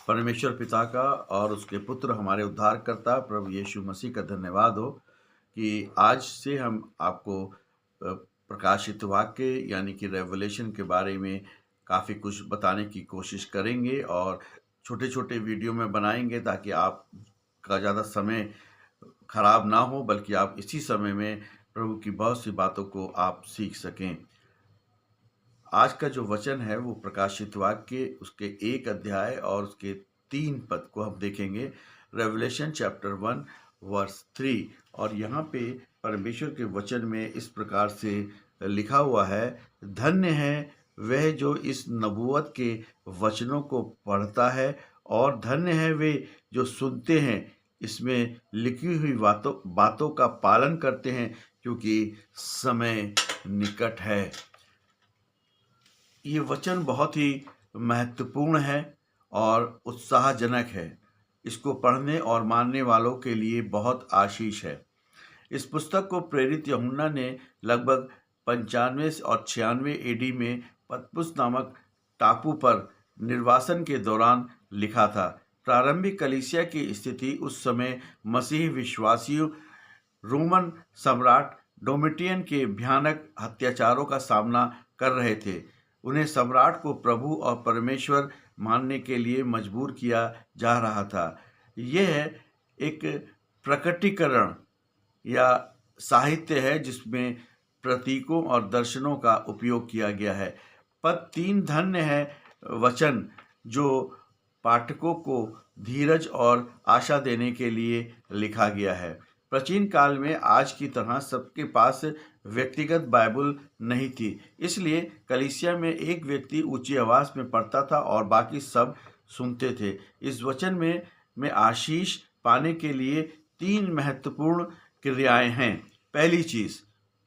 परमेश्वर पिता का और उसके पुत्र हमारे उद्धारकर्ता प्रभु यीशु मसीह का धन्यवाद हो कि आज से हम आपको प्रकाशित वाक्य यानी कि रेवलेशन के बारे में काफ़ी कुछ बताने की कोशिश करेंगे और छोटे-छोटे वीडियो में बनाएंगे ताकि आपका ज़्यादा समय खराब ना हो, बल्कि आप इसी समय में प्रभु की बहुत सी बातों को आप सीख सकें। आज का जो वचन है वो प्रकाशित वाक्य उसके 1 अध्याय और उसके 3 पद को हम देखेंगे। Revelation chapter 1 verse 3। और यहाँ पे परमेश्वर के वचन में इस प्रकार से लिखा हुआ है, धन्य है वह जो इस नबूवत के वचनों को पढ़ता है और धन्य है वे जो सुनते हैं, इसमें लिखी हुई बातों का पालन करते हैं, क्योंकि समय निकट है। ये वचन बहुत ही महत्वपूर्ण है और उत्साहजनक है। इसको पढ़ने और मानने वालों के लिए बहुत आशीष है। इस पुस्तक को प्रेरित यूहन्ना ने लगभग 95 और 96 एडी में पतमुस नामक टापू पर निर्वासन के दौरान लिखा था। प्रारंभिक कलीसिया की स्थिति उस समय मसीही विश्वासियों रोमन सम्राट डोमिटियन के भयानक अत्याचारों का सामना कर रहे थे। उन्हें सम्राट को प्रभु और परमेश्वर मानने के लिए मजबूर किया जा रहा था। यह एक प्रकटीकरण या साहित्य है जिसमें प्रतीकों और दर्शनों का उपयोग किया गया है। पद 3 धन्य है वचन जो पाठकों को धीरज और आशा देने के लिए लिखा गया है। प्राचीन काल में आज की तरह सबके पास व्यक्तिगत बाइबल नहीं थी, इसलिए कलीसिया में एक व्यक्ति ऊंची आवाज में पढ़ता था और बाकी सब सुनते थे। इस वचन में आशीष पाने के लिए 3 महत्वपूर्ण क्रियाएं हैं। पहली चीज,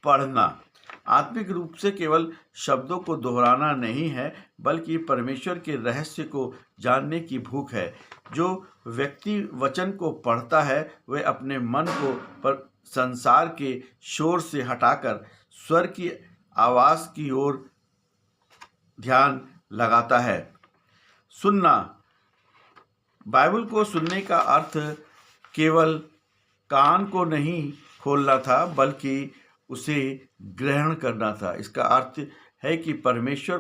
पढ़ना। आत्मिक रूप से केवल शब्दों को दोहराना नहीं है, बल्कि परमेश्वर के रहस्य को जानने की भूख है। जो व्यक्ति वचन को पढ़ता है वह अपने मन को पर संसार के शोर से हटाकर स्वर की आवाज की ओर ध्यान लगाता है। सुनना। बाइबल को सुनने का अर्थ केवल कान को नहीं खोलना था, बल्कि उसे ग्रहण करना था। इसका अर्थ है कि परमेश्वर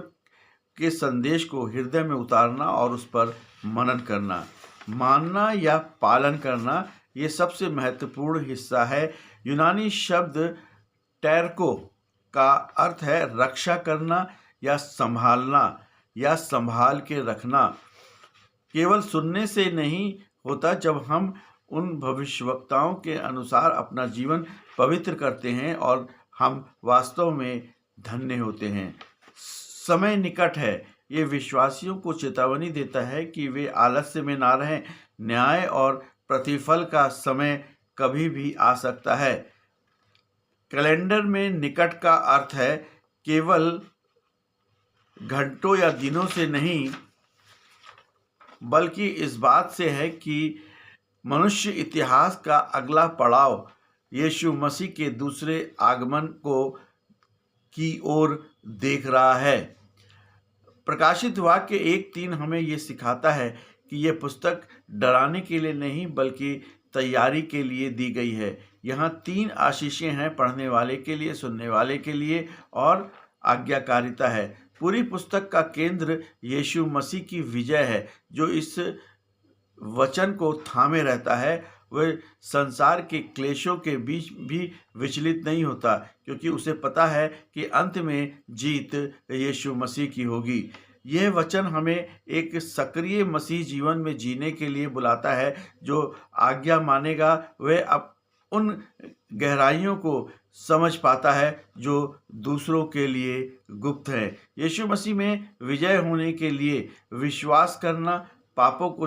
के संदेश को हृदय में उतारना और उस पर मनन करना। मानना या पालन करना ये सबसे महत्वपूर्ण हिस्सा है। यूनानी शब्द टैरको का अर्थ है रक्षा करना या संभालना या संभाल के रखना। केवल सुनने से नहीं होता। जब हम उन भविष्यवक्ताओं के अनुसार अपना जीवन पवित्र करते हैं और हम वास्तव में धन्य होते हैं। समय निकट है। ये विश्वासियों को चेतावनी देता है कि वे आलस्य में ना रहें। न्याय और प्रतिफल का समय कभी भी आ सकता है। कैलेंडर में निकट का अर्थ है केवल घंटों या दिनों से नहीं, बल्कि इस बात से है कि मनुष्य इतिहास का अगला पड़ाव यीशु मसीह के दूसरे आगमन की ओर देख रहा है। प्रकाशित वाक्य 1:3 हमें ये सिखाता है कि यह पुस्तक डराने के लिए नहीं, बल्कि तैयारी के लिए दी गई है। यहाँ 3 आशीषें हैं, पढ़ने वाले के लिए, सुनने वाले के लिए और आज्ञाकारिता है। पूरी पुस्तक का केंद्र यीशु मसीह की विजय है। जो इस वचन को थामे रहता है वह संसार के क्लेशों के बीच भी विचलित नहीं होता, क्योंकि उसे पता है कि अंत में जीत यीशु मसीह की होगी। यह वचन हमें एक सक्रिय मसीह जीवन में जीने के लिए बुलाता है। जो आज्ञा मानेगा वह अब उन गहराइयों को समझ पाता है जो दूसरों के लिए गुप्त है। यीशु मसीह में विजय होने के लिए विश्वास करना, पापों को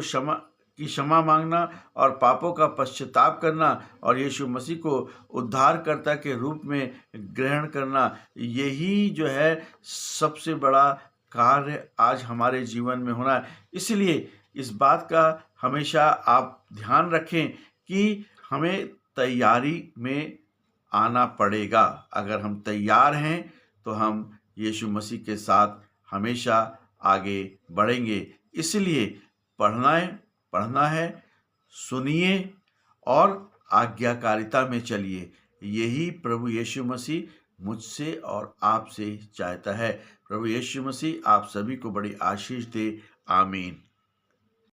क्षमा मांगना और पापों का पश्चाताप करना और यीशु मसीह को उद्धारकर्ता के रूप में ग्रहण करना, यही जो है सबसे बड़ा कार्य आज हमारे जीवन में होना है। इसलिए इस बात का हमेशा आप ध्यान रखें कि हमें तैयारी में आना पड़ेगा। अगर हम तैयार हैं तो हम यीशु मसीह के साथ हमेशा आगे बढ़ेंगे। इसलिए पढ़ना है, सुनिए और आज्ञाकारिता में चलिए। यही प्रभु यीशु मसीह मुझसे और आपसे चाहता है। प्रभु यीशु मसीह आप सभी को बड़ी आशीष दे। आमीन।